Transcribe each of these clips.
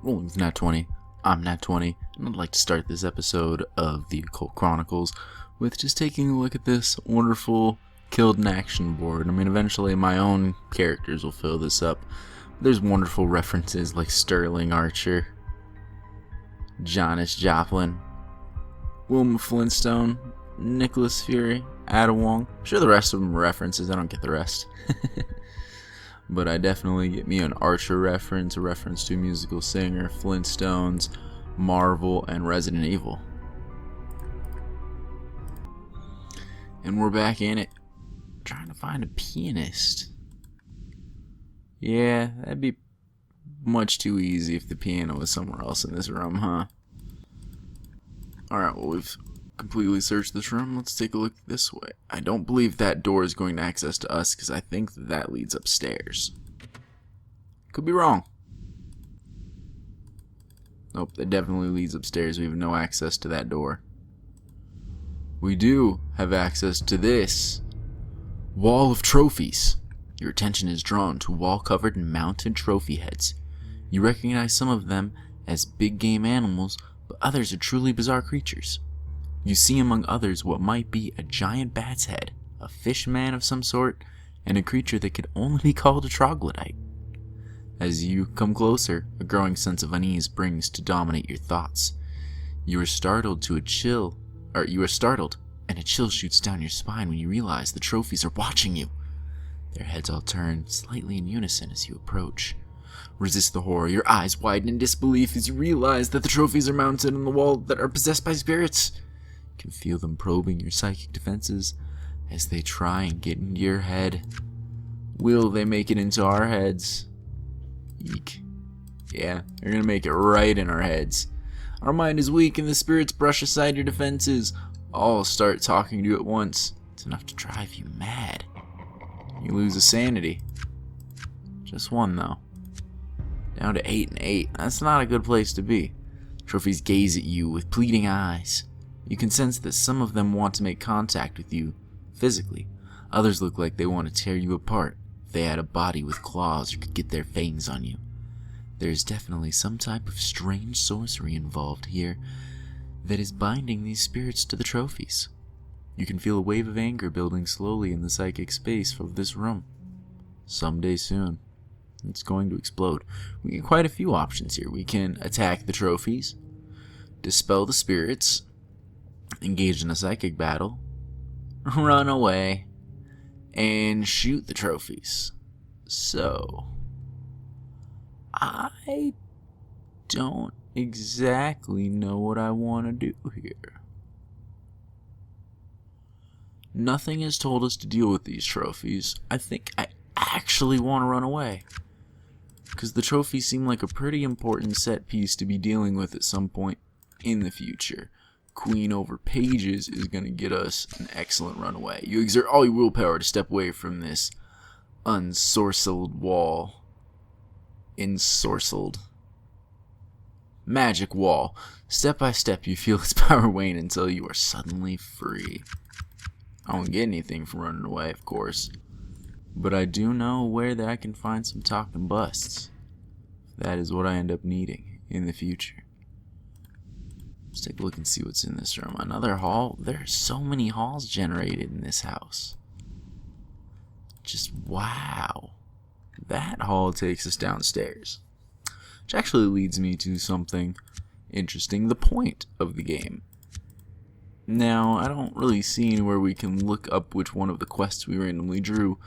rolling with Nat 20. I'm Nat 20, and I'd like to start this episode of the Occult Chronicles with just taking a look at this wonderful killed in action board. I mean, eventually my own characters will fill this up. There's wonderful references like Sterling Archer, Janis Joplin, Wilma Flintstone, Nicholas Fury, Ada Wong. I'm sure the rest of them are references. I don't get the rest. But I definitely get me an Archer reference, a reference to a musical singer, Flintstones, Marvel, and Resident Evil. And we're back in it, trying to find a pianist. Yeah, that'd be much too easy if the piano was somewhere else in this room, huh? Alright, well, we've completely searched this room. Let's take a look this way. I don't believe that door is going to access to us because I think that leads upstairs. Could be wrong. Nope, that definitely leads upstairs. We have no access to that door. We do have access to this wall of trophies. Your attention is drawn to a wall covered in mounted trophy heads. You recognize some of them as big game animals, but others are truly bizarre creatures. You see among others what might be a giant bat's head, a fish man of some sort, and a creature that could only be called a troglodyte. As you come closer, a growing sense of unease brings to dominate your thoughts. You are startled, and a chill shoots down your spine when you realize the trophies are watching you. Their heads all turn slightly in unison as you approach. Resist the horror. Your eyes widen in disbelief as you realize that the trophies are mounted on the wall that are possessed by spirits. You can feel them probing your psychic defenses as they try and get into your head. Will they make it into our heads? Eek. Yeah, they're gonna make it right in our heads. Our mind is weak and the spirits brush aside your defenses. All start talking to you at once. It's enough to drive you mad. You lose a sanity. Just one, though. Down to 8 and 8. That's not a good place to be. Trophies gaze at you with pleading eyes. You can sense that some of them want to make contact with you physically. Others look like they want to tear you apart if they had a body with claws or could get their fangs on you. There's definitely some type of strange sorcery involved here that is binding these spirits to the trophies. You can feel a wave of anger building slowly in the psychic space of this room. Someday soon, it's going to explode. We get quite a few options here. We can attack the trophies, dispel the spirits, engage in a psychic battle, run away, and shoot the trophies. So, I don't exactly know what I want to do here. Nothing has told us to deal with these trophies. I think I actually want to run away, because the trophies seem like a pretty important set piece to be dealing with at some point in the future. Queen over pages is going to get us an excellent runaway. You exert all your willpower to step away from this unsorcelled wall. Ensorcelled. Magic wall. Step by step you feel its power wane until you are suddenly free. I won't get anything from running away, of course. But I do know where that I can find some talking busts. That is what I end up needing in the future. Let's take a look and see what's in this room. Another hall. There are so many halls generated in this house. Just wow. That hall takes us downstairs. Which actually leads me to something interesting. The point of the game. Now, I don't really see anywhere we can look up which one of the quests we randomly drew.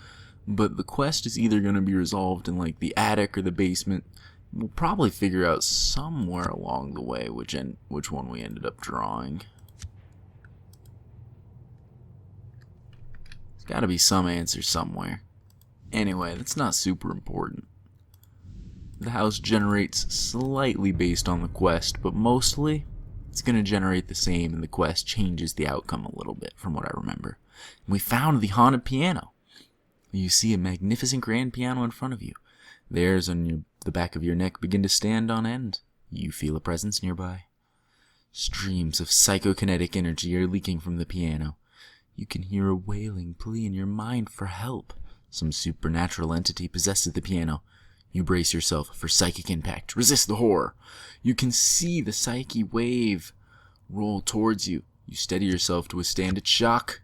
But the quest is either going to be resolved in like the attic or the basement. We'll probably figure out somewhere along the way which one we ended up drawing. There's got to be some answer somewhere. Anyway, that's not super important. The house generates slightly based on the quest, but mostly it's going to generate the same, and the quest changes the outcome a little bit from what I remember. And we found the haunted piano. You see a magnificent grand piano in front of you. The hairs on the back of your neck begin to stand on end. You feel a presence nearby. Streams of psychokinetic energy are leaking from the piano. You can hear a wailing plea in your mind for help. Some supernatural entity possesses the piano. You brace yourself for psychic impact. Resist the horror. You can see the psyche wave roll towards you. You steady yourself to withstand its shock.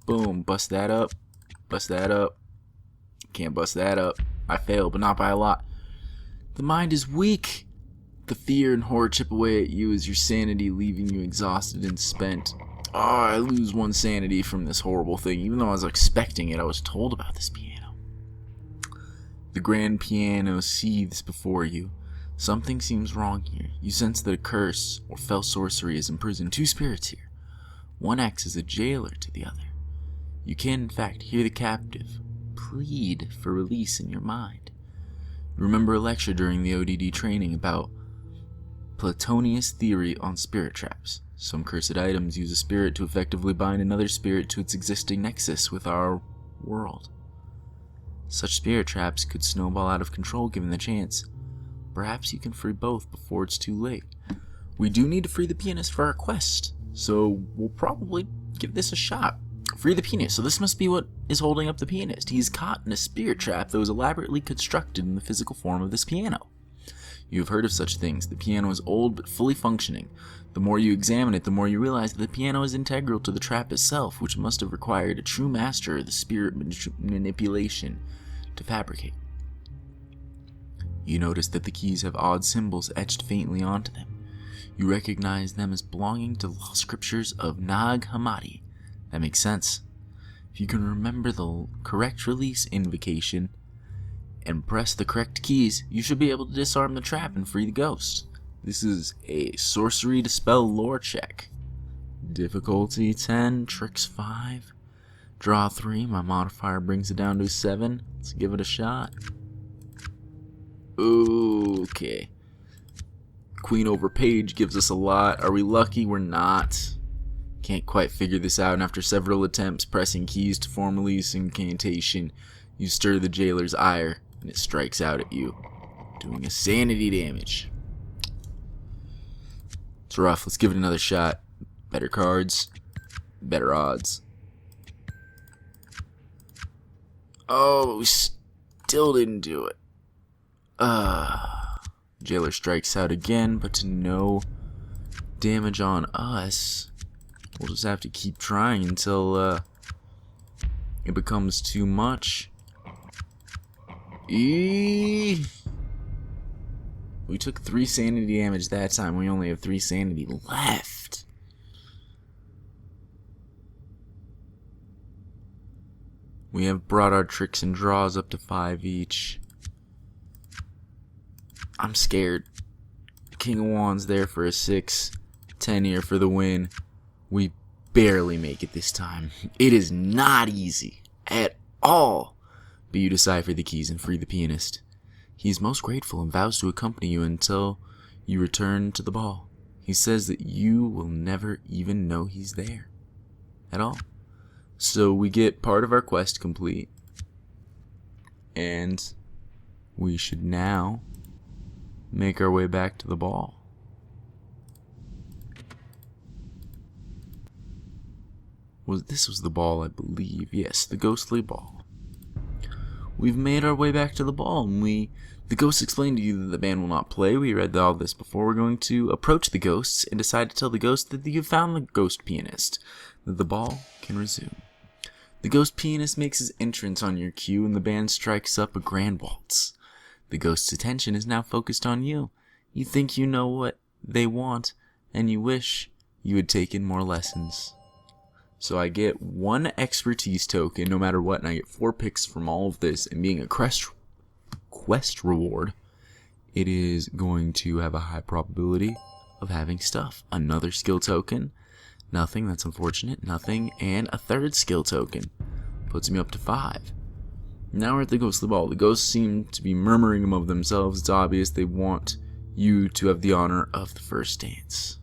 Boom. Bust that up. Bust that up. Can't bust that up. I fail, but not by a lot. The mind is weak. The fear and horror chip away at you as your sanity leaving you exhausted and spent. Oh, I lose 1 sanity from this horrible thing. Even though I was expecting it, I was told about this piano. The grand piano seethes before you. Something seems wrong here. You sense that a curse or fell sorcery has imprisoned 2 spirits here. One acts as a jailer to the other. You can, in fact, hear the captive plead for release in your mind. You remember a lecture during the O.D.D. training about Platonius' theory on spirit traps. Some cursed items use a spirit to effectively bind another spirit to its existing nexus with our world. Such spirit traps could snowball out of control given the chance. Perhaps you can free both before it's too late. We do need to free the pianist for our quest, so we'll probably give this a shot. Free the pianist. So this must be what is holding up the pianist. He's caught in a spirit trap that was elaborately constructed in the physical form of this piano. You have heard of such things. The piano is old but fully functioning. The more you examine it, the more you realize that the piano is integral to the trap itself, which must have required a true master of the spirit manipulation to fabricate. You notice that the keys have odd symbols etched faintly onto them. You recognize them as belonging to the lost scriptures of Nag Hammadi. That makes sense. If you can remember the correct release invocation and press the correct keys, you should be able to disarm the trap and free the ghost. This is a sorcery dispel lore check. Difficulty 10, tricks 5, draw 3. My modifier brings it down to 7. Let's give it a shot. Okay. Queen over page gives us a lot. Are we lucky? We're not. Can't quite figure this out, and after several attempts pressing keys to form release incantation, you stir the jailer's ire, and it strikes out at you, doing a sanity damage. It's rough. Let's give it another shot. Better cards, better odds. Oh, we still didn't do it. Jailer strikes out again, but to no damage on us. We'll just have to keep trying until it becomes too much. We took 3 sanity damage that time. We only have 3 sanity left. We have brought our tricks and draws up to 5 each. I'm scared. King of Wands there for a 6. 10 here for the win. We barely make it this time. It is not easy at all. But you decipher the keys and free the pianist. He is most grateful and vows to accompany you until you return to the ball. He says that you will never even know he's there at all. So we get part of our quest complete. And we should now make our way back to the ball. This was the ball, I believe. Yes, the ghostly ball. We've made our way back to the ball, and the ghosts explained to you that the band will not play. We read all this before. We're going to approach the ghosts and decide to tell the ghost that you've found the ghost pianist, that the ball can resume. The ghost pianist makes his entrance on your cue, and the band strikes up a grand waltz. The ghost's attention is now focused on you. You think you know what they want, and you wish you had taken more lessons. So I get 1 expertise token no matter what, and I get 4 picks from all of this, and being a quest reward, it is going to have a high probability of having stuff. Another skill token, nothing, that's unfortunate, nothing, and a 3rd skill token. Puts me up to 5. Now we're at the ghostly ball. The ghosts seem to be murmuring among themselves. It's obvious they want you to have the honor of the first dance.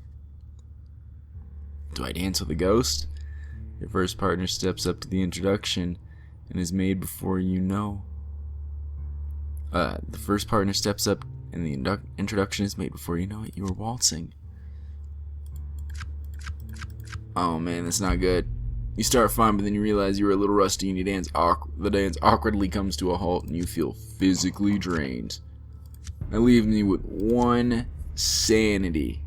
Do I dance with the ghost? Your first partner steps up to the introduction and is made before you know. The first partner steps up and the introduction is made before you know it. You are waltzing. Oh man, that's not good. You start fine, but then you realize you're a little rusty and the dance awkwardly comes to a halt and you feel physically drained. That leaves me with 1 sanity.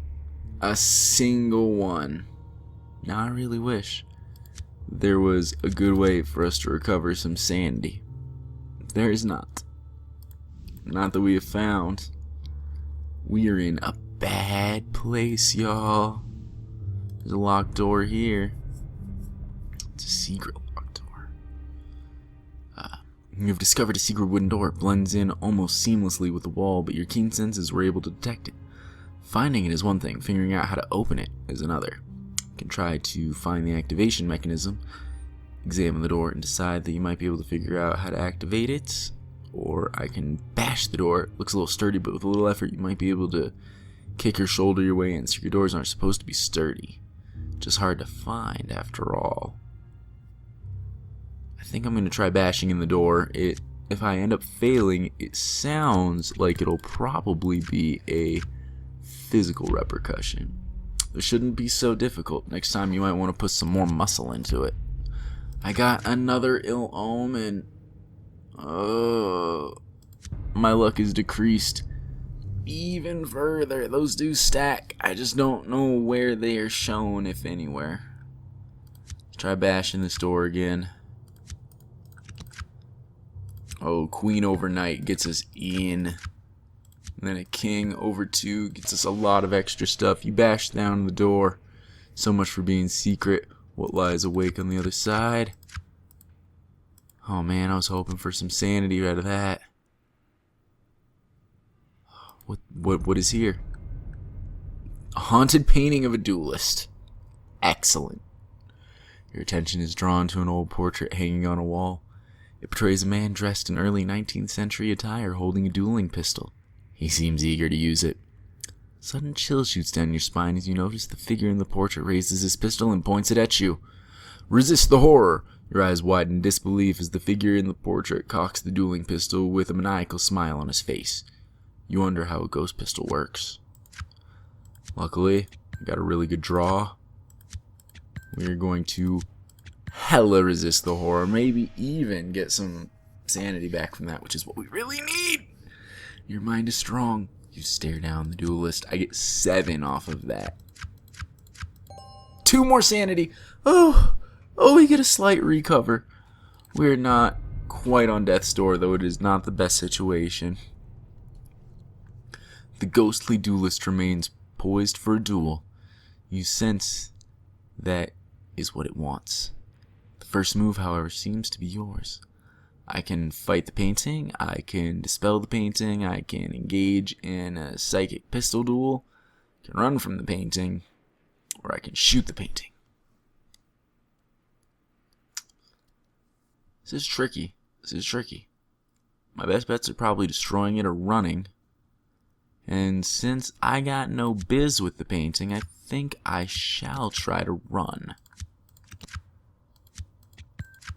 A single one. Now I really wish there was a good way for us to recover some sanity. There is not. Not that we have found. We are in a bad place, y'all. There's a locked door here. It's a secret locked door. You've discovered a secret wooden door. It blends in almost seamlessly with the wall, but your keen senses were able to detect it. Finding it is one thing. Figuring out how to open it is another. You can try to find the activation mechanism, examine the door, and decide that you might be able to figure out how to activate it. Or I can bash the door. It looks a little sturdy, but with a little effort, you might be able to kick or shoulder your way in. Secret doors aren't supposed to be sturdy. Just hard to find, after all. I think I'm going to try bashing in the door. If I end up failing, it sounds like it'll probably be a physical repercussion. It shouldn't be so difficult. Next time you might want to put some more muscle into it. I got another ill omen. Oh, my luck is decreased even further. Those do stack. I just don't know where they are shown, if anywhere. Let's try bashing this door again. Oh, queen over knight gets us in. And then a king over 2 gets us a lot of extra stuff. You bash down the door. So much for being secret. What lies awake on the other side? Oh man, I was hoping for some sanity out of that. What is here? A haunted painting of a duelist. Excellent. Your attention is drawn to an old portrait hanging on a wall. It portrays a man dressed in early 19th century attire holding a dueling pistol. He seems eager to use it. Sudden chill shoots down your spine as you notice the figure in the portrait raises his pistol and points it at you. Resist the horror. Your eyes widen in disbelief as the figure in the portrait cocks the dueling pistol with a maniacal smile on his face. You wonder how a ghost pistol works. Luckily, I got a really good draw. We're going to hella resist the horror, maybe even get some sanity back from that, which is what we really need. Your mind is strong. You stare down the duelist. I get 7 off of that. 2 more sanity. Oh, we get a slight recover. We're not quite on death's door, though it is not the best situation. The ghostly duelist remains poised for a duel. You sense that is what it wants. The first move, however, seems to be yours. I can fight the painting, I can dispel the painting, I can engage in a psychic pistol duel, I can run from the painting, or I can shoot the painting. This is tricky. My best bets are probably destroying it or running. And since I got no biz with the painting, I think I shall try to run.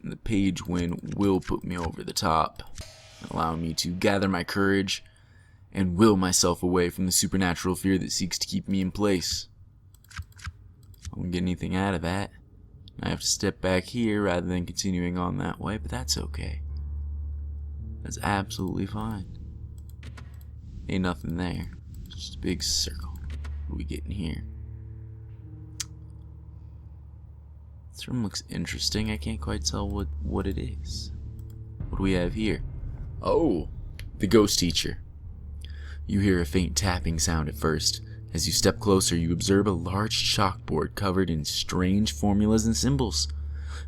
And the page win will put me over the top, allowing me to gather my courage and will myself away from the supernatural fear that seeks to keep me in place. I won't get anything out of that. I have to step back here rather than continuing on that way, but that's okay. That's absolutely fine. Ain't nothing there. It's just a big circle. What are we getting here? This room looks interesting. I can't quite tell what it is. What do we have here? Oh, the ghost teacher. You hear a faint tapping sound at first. As you step closer, you observe a large chalkboard covered in strange formulas and symbols.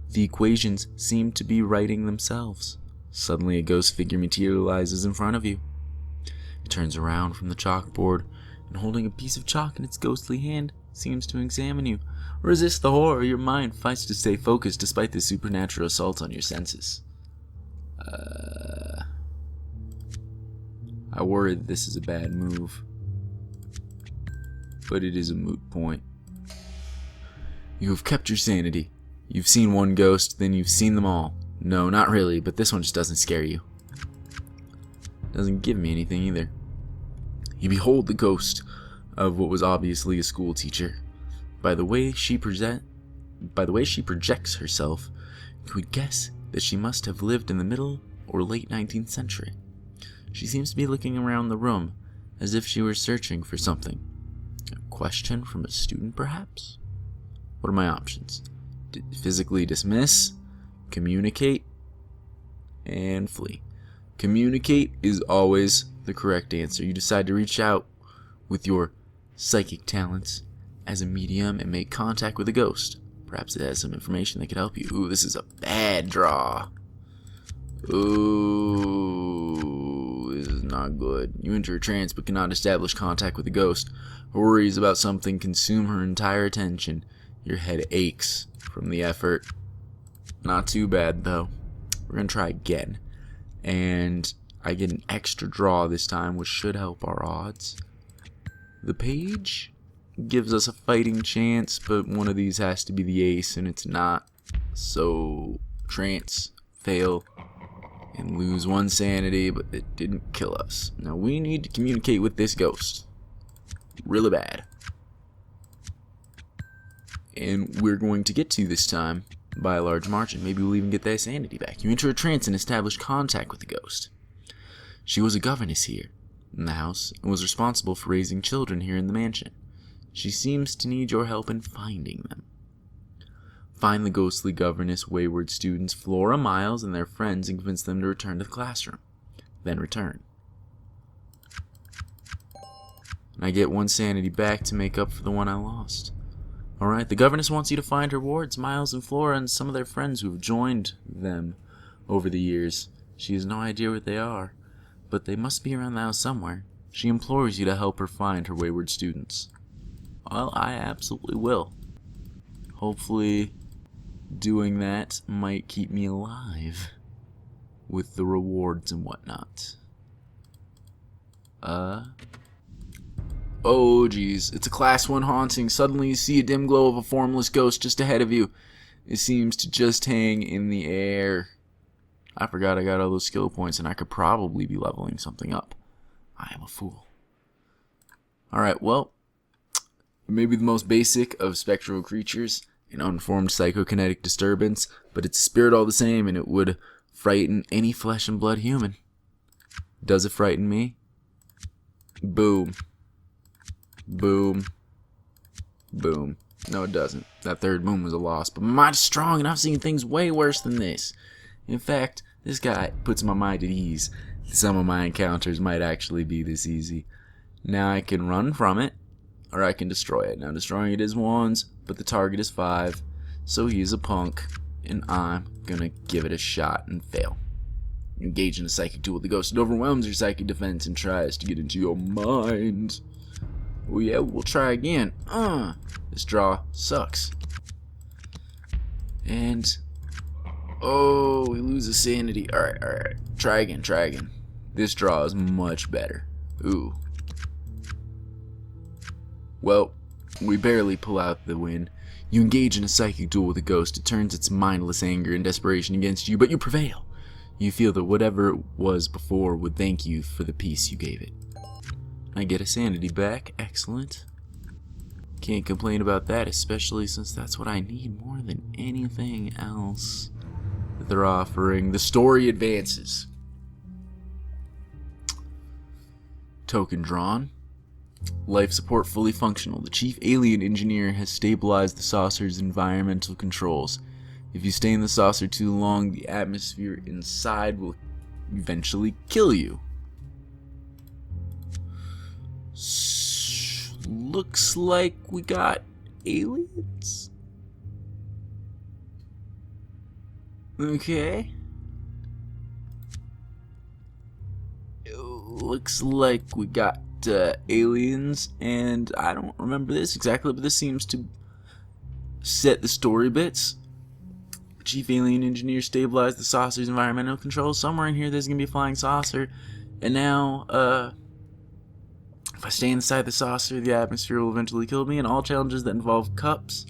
The equations seem to be writing themselves. Suddenly, a ghost figure materializes in front of you. It turns around from the chalkboard and, holding a piece of chalk in its ghostly hand, seems to examine you. Resist the horror. Your mind fights to stay focused despite the supernatural assault on your senses. I worry that this is a bad move, but it is a moot point. You have kept your sanity. You've seen one ghost, then you've seen them all. No, not really, but this one just doesn't scare you. Doesn't give me anything either. You behold the ghost of what was obviously a school teacher. By the way she presents By the way she projects herself, you would guess that she must have lived in the middle or late 19th century. She seems to be looking around the room as if she were searching for something. A question from a student, perhaps? What are my options? Physically dismiss, communicate, and flee. Communicate is always the correct answer. You decide to reach out with your psychic talents as a medium and make contact with a ghost. Perhaps it has some information that could help you. Ooh, this is a bad draw. Ooh, this is not good. You enter a trance but cannot establish contact with a ghost. Her worries about something consume her entire attention. Your head aches from the effort. Not too bad, though. We're going to try again. And I get an extra draw this time, which should help our odds. The page gives us a fighting chance, but one of these has to be the ace, and it's not. So, trance, fail, and lose 1 sanity, but it didn't kill us. Now, we need to communicate with this ghost. Really bad. And we're going to get to this time by a large margin. Maybe we'll even get that sanity back. You enter a trance and establish contact with the ghost. She was a governess here in the house and was responsible for raising children here in the mansion. She seems to need your help in finding them. Find the ghostly governess, wayward students, Flora, Miles, and their friends and convince them to return to the classroom. Then return. And I get 1 sanity back to make up for the one I lost. Alright, the governess wants you to find her wards, Miles and Flora, and some of their friends who have joined them over the years. She has no idea what they are, but they must be around the house somewhere. She implores you to help her find her wayward students. Well, I absolutely will. Hopefully, doing that might keep me alive with the rewards and whatnot. Oh, geez. It's a Class 1 haunting. Suddenly you see a dim glow of a formless ghost just ahead of you. It seems to just hang in the air. I forgot I got all those skill points, and I could probably be leveling something up. I am a fool. Alright, well, maybe the most basic of spectral creatures, an unformed psychokinetic disturbance, but it's a spirit all the same, and it would frighten any flesh and blood human. Does it frighten me? Boom. Boom. Boom. No, it doesn't. That third boom was a loss, but my mind is strong, and I've seen things way worse than this. In fact, this guy puts my mind at ease. Some of my encounters might actually be this easy. Now I can run from it, or I can destroy it. Now destroying it is 1s, but the target is 5, so he's a punk, and I'm gonna give it a shot and fail. You engage in a psychic duel with the ghost. It overwhelms your psychic defense and tries to get into your mind. Oh yeah, we'll try again. This draw sucks. And oh, we lose a sanity. Alright. Try again. This draw is much better. Ooh. Well, we barely pull out the win. You engage in a psychic duel with a ghost. It turns its mindless anger and desperation against you, but you prevail. You feel that whatever it was before would thank you for the peace you gave it. I get a sanity back. Excellent. Can't complain about that, especially since that's what I need more than anything else that they're offering. The story advances. Token drawn. Life support fully functional. The chief alien engineer has stabilized the saucer's environmental controls. If you stay in the saucer too long, the atmosphere inside will eventually kill you. Looks like we got aliens. Okay. Looks like we got aliens, and I don't remember this exactly, but this seems to set the story bits. Chief alien engineer stabilized the saucer's environmental controls. Somewhere in here there's gonna be a flying saucer, and now if I stay inside the saucer, the atmosphere will eventually kill me, and all challenges that involve cups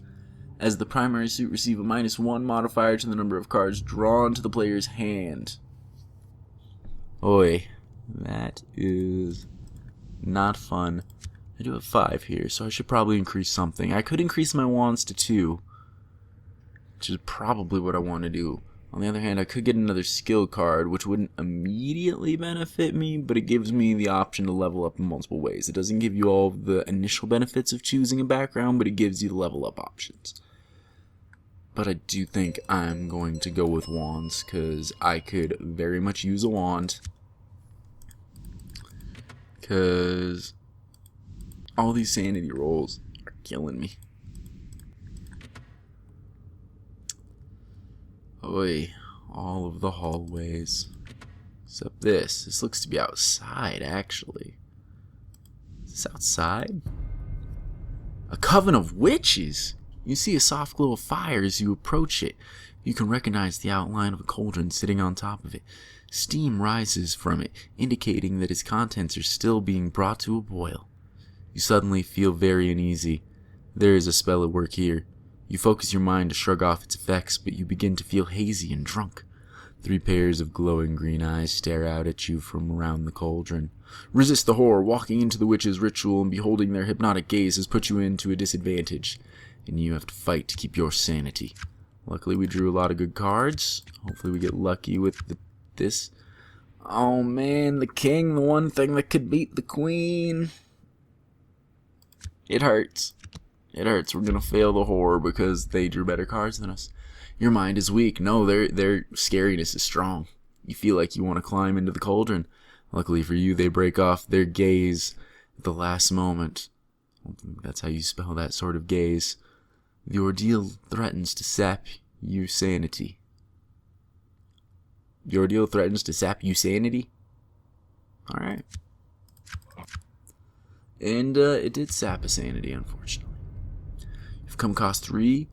as the primary suit receive a -1 modifier to the number of cards drawn to the player's hand. Oi, that is not fun. I do have 5 here, so I should probably increase something. I could increase my wands to 2, which is probably what I want to do. On the other hand, I could get another skill card, which wouldn't immediately benefit me, but it gives me the option to level up in multiple ways. It doesn't give you all of the initial benefits of choosing a background, but it gives you the level up options. But I do think I'm going to go with wands, because I could very much use a wand. Because all these sanity rolls are killing me. Oy, all of the hallways. Except this. This looks to be outside, actually. Is this outside? A coven of witches! You see a soft glow of fire as you approach it. You can recognize the outline of a cauldron sitting on top of it. Steam rises from it, indicating that its contents are still being brought to a boil. You suddenly feel very uneasy. There is a spell at work here. You focus your mind to shrug off its effects, but you begin to feel hazy and drunk. 3 pairs of glowing green eyes stare out at you from around the cauldron. Resist the horror. Walking into the witch's ritual and beholding their hypnotic gaze has put you into a disadvantage, and you have to fight to keep your sanity. Luckily, we drew a lot of good cards. Hopefully, we get lucky with this. Oh man, the king, the one thing that could beat the queen. It hurts. It hurts. We're gonna fail the horror because they drew better cards than us. Your mind is weak. No, their scariness is strong. You feel like you want to climb into the cauldron. Luckily for you, they break off their gaze at the last moment. I don't think that's how you spell that sort of gaze. The ordeal threatens to sap your sanity. The ordeal threatens to sap you sanity? Alright. And it did sap a sanity, unfortunately. You've come across 3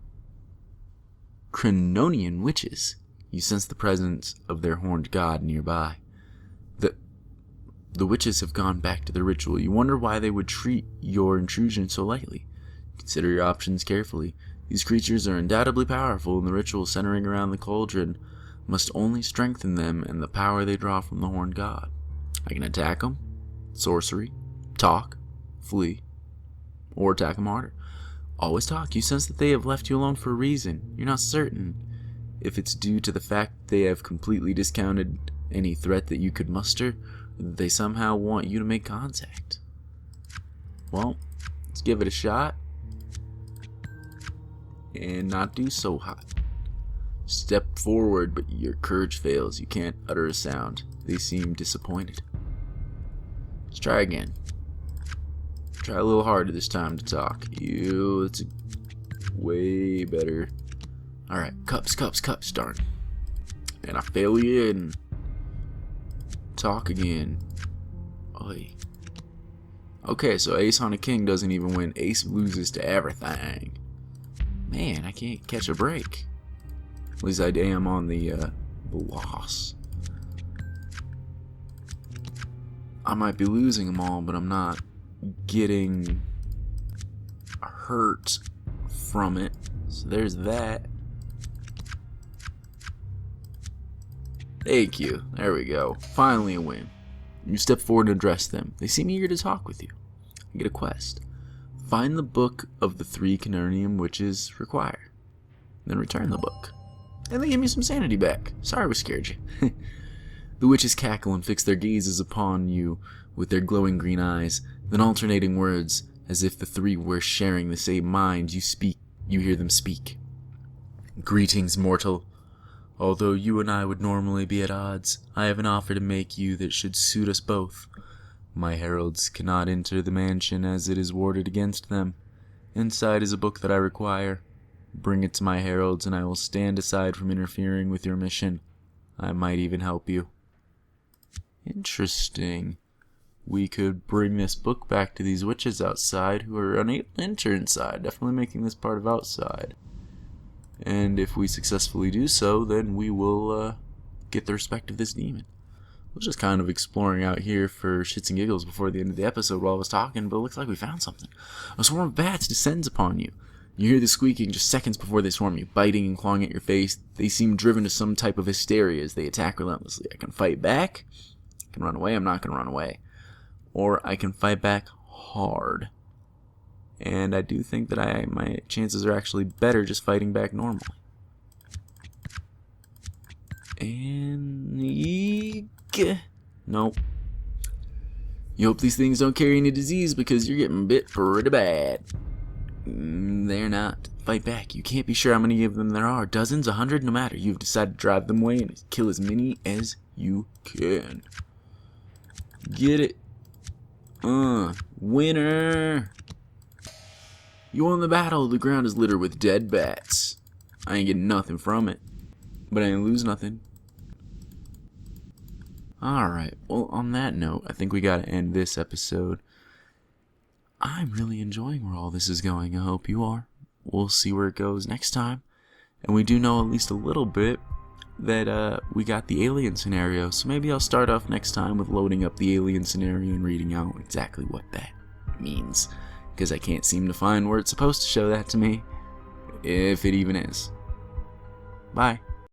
Crenonian witches. You sense the presence of their horned god nearby. The witches have gone back to their ritual. You wonder why they would treat your intrusion so lightly. Consider your options carefully. These creatures are undoubtedly powerful, and the ritual centering around the cauldron must only strengthen them and the power they draw from the horned god. I can attack them, sorcery, talk, flee, or attack them harder. Always talk. You sense that they have left you alone for a reason. You're not certain if it's due to the fact that they have completely discounted any threat that you could muster, or that they somehow want you to make contact. Well, let's give it a shot and not do so hot. Step forward, but your courage fails. You can't utter a sound. They seem disappointed. Let's try again. Try a little harder this time to talk. It's way better. Alright, cups, darn. And I fail you and talk again. Oy. Okay, so Ace on a King doesn't even win. Ace loses to everything. Man, I can't catch a break. At least I am on the loss. I might be losing them all, but I'm not getting hurt from it. So there's that. Thank you. There we go. Finally a win. You step forward and address them. They seem eager to talk with you. You get a quest. Find the book of the 3 Canonian witches require. Then return the book. And they give me some sanity back. Sorry we scared you. The witches cackle and fix their gazes upon you with their glowing green eyes, then alternating words as if the 3 were sharing the same mind. You hear them speak. Greetings, mortal. Although you and I would normally be at odds, I have an offer to make you that should suit us both. My heralds cannot enter the mansion as it is warded against them. Inside is a book that I require. Bring it to my heralds and I will stand aside from interfering with your mission. I might even help you. Interesting. We could bring this book back to these witches outside who are unable to enter inside, definitely making this part of outside. And if we successfully do so, then we will get the respect of this demon. I was just kind of exploring out here for shits and giggles before the end of the episode while I was talking, but it looks like we found something. A swarm of bats descends upon you. You hear the squeaking just seconds before they swarm you, biting and clawing at your face. They seem driven to some type of hysteria as they attack relentlessly. I can fight back. I can run away. I'm not going to run away. Or I can fight back hard. And I do think that my chances are actually better just fighting back normally. And eek. Nope. You hope these things don't carry any disease because you're getting bit pretty bad. They're not. Fight back. You can't be sure how many of them there are. Dozens, 100, no matter. You've decided to drive them away and kill as many as you can. Get it? Winner! You won the battle. The ground is littered with dead bats. I ain't getting nothing from it. But I ain't lose nothing. Alright, well, on that note, I think we gotta end this episode. I'm really enjoying where all this is going. I hope you are. We'll see where it goes next time. And we do know at least a little bit that we got the alien scenario. So maybe I'll start off next time with loading up the alien scenario and reading out exactly what that means. Because I can't seem to find where it's supposed to show that to me. If it even is. Bye.